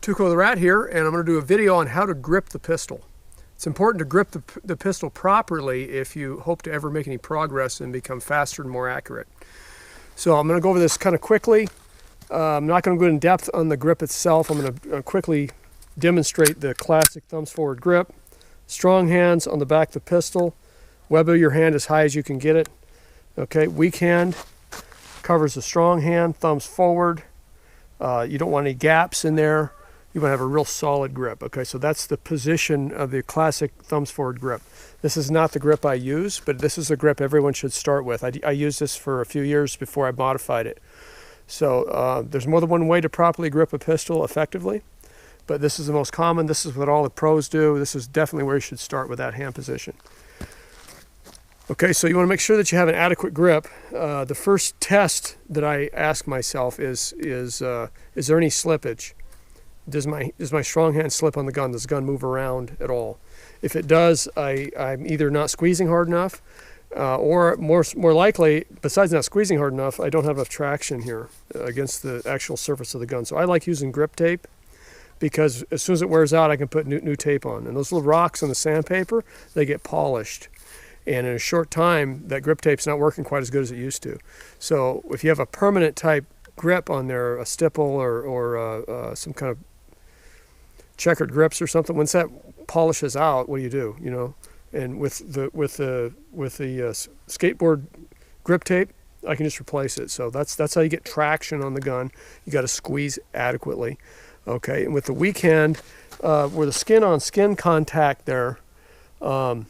Tuco the Rat here, and I'm going to do a video on how to grip the pistol. It's important to grip the pistol properly if you hope to ever make any progress and become faster and more accurate. So I'm going to go over this kind of quickly. I'm not going to go in depth on the grip itself. I'm going to quickly demonstrate the classic thumbs forward grip. Strong hands on the back of the pistol. Web of your hand as high as you can get it. Okay, weak hand covers the strong hand, thumbs forward. You don't want any gaps in there. You want to have a real solid grip. Okay, so that's the position of the classic thumbs forward grip. This is not the grip I use, but this is the grip everyone should start with. I used this for a few years before I modified it. So there's more than one way to properly grip a pistol effectively, but this is the most common. This is what all the pros do. This is definitely where you should start with that hand position. Okay, so you want to make sure that you have an adequate grip. The first test that I ask myself is there any slippage? Does my strong hand slip on the gun? Does the gun move around at all? If it does, I'm either not squeezing hard enough, or more likely, besides not squeezing hard enough, I don't have enough traction here against the actual surface of the gun. So I like using grip tape, because as soon as it wears out, I can put new tape on. And those little rocks on the sandpaper, they get polished. And in a short time, that grip tape's not working quite as good as it used to. So if you have a permanent type grip on there, a stipple or some kind of checkered grips or something, once that polishes out, what do? You know, and with the skateboard grip tape, I can just replace it. So that's how you get traction on the gun. You got to squeeze adequately. Okay, and with the weak hand, where the skin on skin contact there, the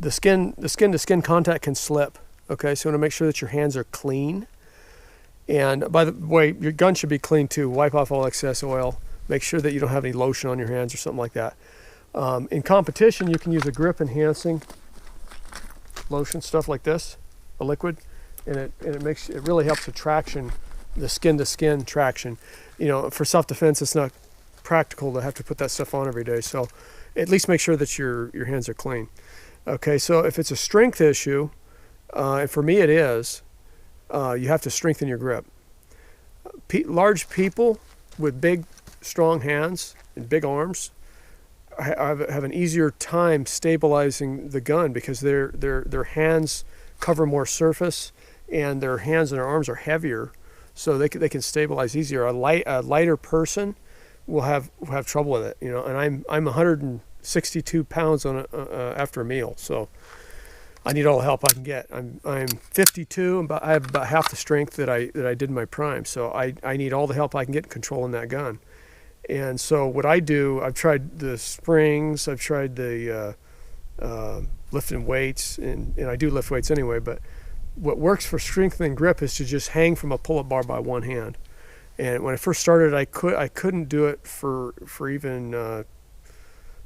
skin to skin contact can slip. Okay, so you want to make sure that your hands are clean. And by the way, your gun should be clean too. Wipe off all excess oil. Make sure that you don't have any lotion on your hands or something like that. In competition, you can use a grip enhancing lotion, stuff like this, a liquid, and it really helps the traction, the skin to skin traction. You know, for self-defense, it's not practical to have to put that stuff on every day. So at least make sure that your hands are clean. Okay, so if it's a strength issue, and for me it is, you have to strengthen your grip. Large people with big, strong hands and big arms have an easier time stabilizing the gun because their hands cover more surface, and their hands and their arms are heavier, so they can stabilize easier. A lighter person will have trouble with it, you know. And I'm 162 pounds on after a meal, so I need all the help I can get. I'm 52, I have about half the strength that I did in my prime, so I need all the help I can get controlling that gun. And so what I do, I've tried the springs, I've tried the lifting weights, and I do lift weights anyway, but what works for strengthening grip is to just hang from a pull-up bar by one hand. And when I first started, I couldn't do it for even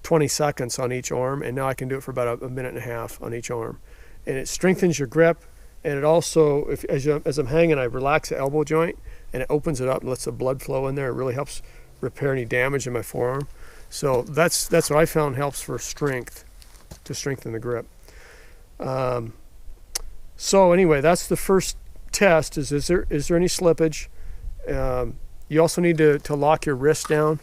20 seconds on each arm, and now I can do it for about a minute and a half on each arm. And it strengthens your grip, and it also, as I'm hanging, I relax the elbow joint, and it opens it up and lets the blood flow in there. It really helps repair any damage in my forearm. So that's what I found helps for strength, to strengthen the grip. So anyway, that's the first test, is there any slippage? You also need to lock your wrist down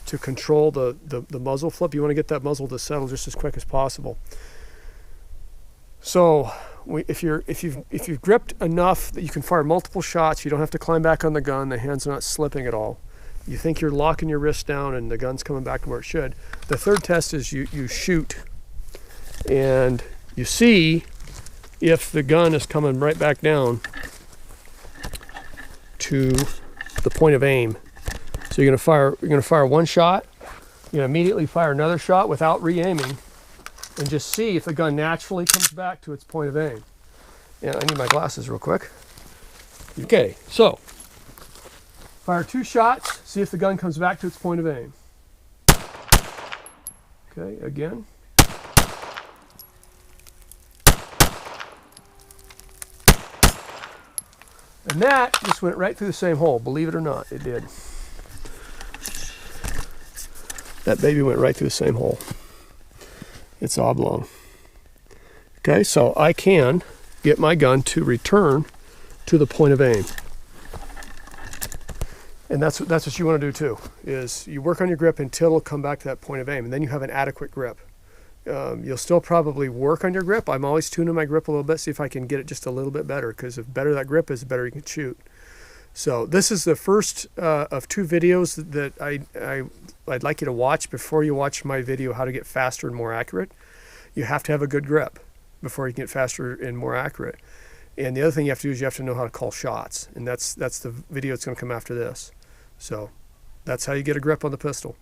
to control the muzzle flip. You want to get that muzzle to settle just as quick as possible. So if you've gripped enough that you can fire multiple shots, you don't have to climb back on the gun, the hands are not slipping at all, you think you're locking your wrist down and the gun's coming back to where it should. The third test is you shoot, and you see if the gun is coming right back down to the point of aim. So you're gonna fire one shot, you're gonna immediately fire another shot without re-aiming, and just see if the gun naturally comes back to its point of aim. Yeah, I need my glasses real quick. Okay, so fire 2 shots, see if the gun comes back to its point of aim. Okay, again. And that just went right through the same hole, believe it or not, it did. That baby went right through the same hole. It's oblong. Okay, so I can get my gun to return to the point of aim. And that's what you want to do too, is you work on your grip until it'll come back to that point of aim, and then you have an adequate grip. You'll still probably work on your grip. I'm always tuning my grip a little bit, see if I can get it just a little bit better, because the better that grip is, the better you can shoot. So this is the first of 2 videos that I'd like you to watch before you watch my video, how to get faster and more accurate. You have to have a good grip before you can get faster and more accurate. And the other thing you have to do is you have to know how to call shots, and that's the video that's going to come after this. So that's how you get a grip on the pistol.